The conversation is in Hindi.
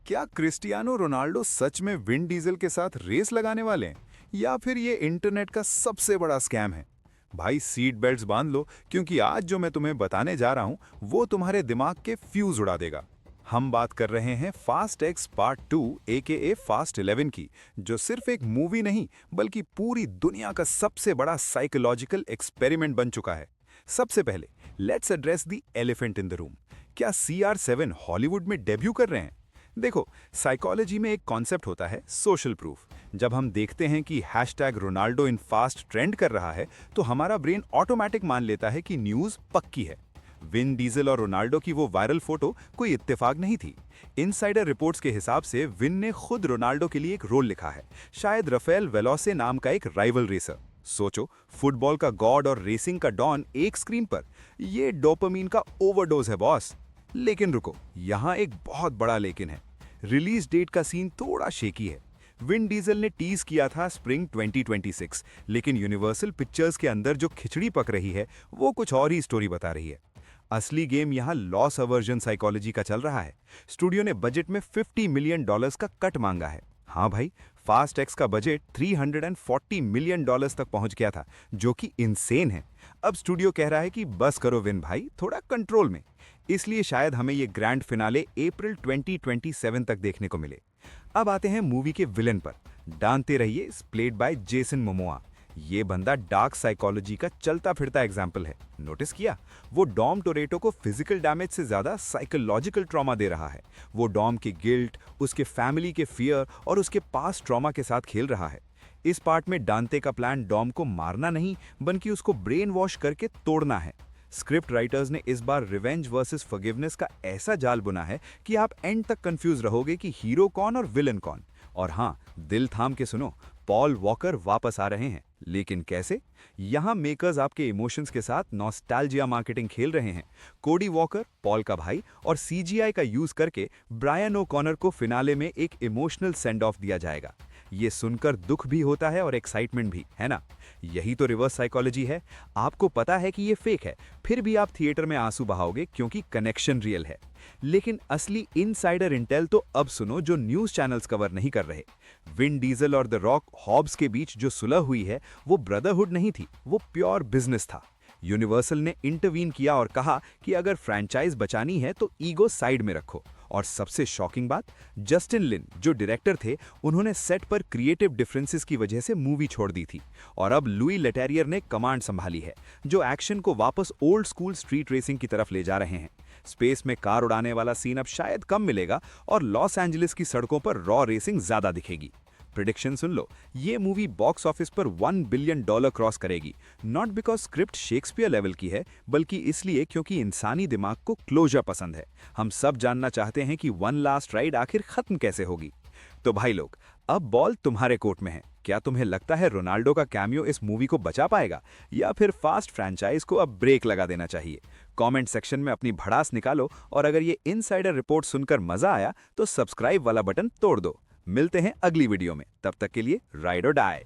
क्या क्रिस्टियानो रोनाल्डो सच में विन डीजल के साथ रेस लगाने वाले हैं या फिर ये इंटरनेट का सबसे बड़ा स्कैम है? भाई सीट बेल्ट्स बांध लो, क्योंकि आज जो मैं तुम्हें बताने जा रहा हूं वो तुम्हारे दिमाग के फ्यूज उड़ा देगा। हम बात कर रहे हैं fast x part 2 AKA fast 11 की, जो सिर्फ एक मूवी नहीं बल्कि पूरी दुनिया का सबसे बड़ा साइकोलॉजिकल एक्सपेरिमेंट बन चुका है। सबसे पहले let's address the elephant in the room. क्या CR7 हॉलीवुड में डेब्यू कर रहे हैं? देखो, साइकोलॉजी में एक कॉन्सेप्ट होता है सोशल प्रूफ। जब हम देखते हैं कि हैशटैग रोनाल्डो इन फास्ट ट्रेंड कर रहा है, तो हमारा ब्रेन ऑटोमेटिक मान लेता है कि न्यूज़ पक्की है। विन डीजल और रोनाल्डो की वो वायरल फोटो कोई इत्तेफाक नहीं थी। इनसाइडर रिपोर्ट्स के हिसाब से विन ने खुद रोनाल्डो के लिए एक रोल लिखा है, शायद राफेल वेलोसे नाम का एक राइवल रेसर। सोचो, फुटबॉल का गॉड और रेसिंग का डॉन एक स्क्रीन पर। ये डोपामीन का ओवरडोज है बॉस। लेकिन रुको, यहाँ एक बहुत बड़ा लेकिन है। रिलीज डेट का सीन थोड़ा शेकी है। विन डीजल ने टीज किया था स्प्रिंग 2026, लेकिन यूनिवर्सल पिक्चर्स के अंदर जो खिचड़ी पक रही है वो कुछ और ही स्टोरी बता रही है। असली गेम यहाँ लॉस अवर्जन साइकोलॉजी का चल रहा है। स्टूडियो ने बजट में $50 मिलियन का कट मांगा है। हाँ भाई, फास्ट एक्स का बजट $340 मिलियन तक पहुंच गया था, जो कि इनसेन है। अब स्टूडियो कह रहा है कि बस करो विन भाई, थोड़ा कंट्रोल में। इसलिए शायद हमें ये ग्रैंड फिनाले अप्रैल 2027 तक देखने को मिले। अब आते हैं मूवी के विलन पर। डांते रहिए, प्लेड बाय जेसन मोमोआ। ये बंदा डार्क साइकोलॉजी का चलता फिरता एग्जाम्पल है। नोटिस किया? वो डॉम टोरेटो को फिजिकल डैमेज से ज्यादा साइकोलॉजिकल ट्रॉमा दे रहा है। वो डॉम के गिल्ट, उसके फैमिली के फियर और उसके पास ट्रॉमा के साथ खेल रहा है। इस पार्ट में डांते का प्लान डॉम को मारना नहीं, बल्कि उसको ब्रेन वॉश करके तोड़ना है। स्क्रिप्ट राइटर्स ने इस बार रिवेंज वर्सेस फॉरगिवनेस का ऐसा जाल बुना है कि आप एंड तक कंफ्यूज रहोगे कि हीरो कौन और विलन कौन। और हाँ, दिल थाम के सुनो, पॉल वॉकर वापस आ रहे हैं। लेकिन कैसे? यहाँ मेकर्स आपके इमोशंस के साथ नॉस्टैल्जिया मार्केटिंग खेल रहे हैं। कोडी वॉकर, पॉल का भाई, और CGI का यूज करके ब्रायन ओकॉनर को फिनाले में एक इमोशनल सेंड ऑफ दिया जाएगा। ये सुनकर दुख भी होता है और एक्साइटमेंट भी, है ना? यही तो रिवर्स साइकोलॉजी है। आपको पता है कि ये फेक है, फिर भी आप थिएटर में आंसू बहाओगे क्योंकि कनेक्शन रियल है। लेकिन असली इनसाइडर इंटेल तो अब सुनो, जो न्यूज़ चैनल्स कवर नहीं कर रहे। विन डीजल और द रॉक हॉब्स के बीच जो सुलह हुई है वो ब्रदरहुड नहीं थी, वो प्योर बिजनेस था। यूनिवर्सल ने इंटरवीन किया और कहा कि अगर फ्रैंचाइज बचानी है तो ईगो साइड में रखो। और सबसे शॉकिंग बात, जस्टिन लिन जो डायरेक्टर थे, उन्होंने सेट पर क्रिएटिव डिफरेंसेस की वजह से मूवी छोड़ दी थी। और अब लुई लेटेरियर ने कमांड संभाली है, जो एक्शन को वापस ओल्ड स्कूल स्ट्रीट रेसिंग की तरफ ले जा रहे हैं। स्पेस में कार उड़ाने वाला सीन अब शायद कम मिलेगा और लॉस एंजलिस की सड़कों पर रॉ रेसिंग ज्यादा दिखेगी। प्रेडिक्शन सुन लो, ये मूवी बॉक्स ऑफिस पर $1 बिलियन क्रॉस करेगी। Not because script Shakespeare level की है, बल्कि इसलिए क्योंकि इंसानी दिमाग को क्लोजर पसंद है। हम सब जानना चाहते हैं कि वन लास्ट राइड आखिर खत्म कैसे होगी। तो भाई लोग, अब बॉल तुम्हारे कोर्ट में है। क्या तुम्हें लगता है रोनाल्डो का कैमियो इस मूवी को बचा पाएगा, या फिर फास्ट फ्रैंचाइज को अब ब्रेक लगा देना चाहिए? कमेंट सेक्शन में अपनी भड़ास निकालो, और अगर ये इनसाइडर रिपोर्ट सुनकर मजा आया तो सब्सक्राइब वाला बटन तोड़ दो। मिलते हैं अगली वीडियो में, तब तक के लिए राइड और डाई।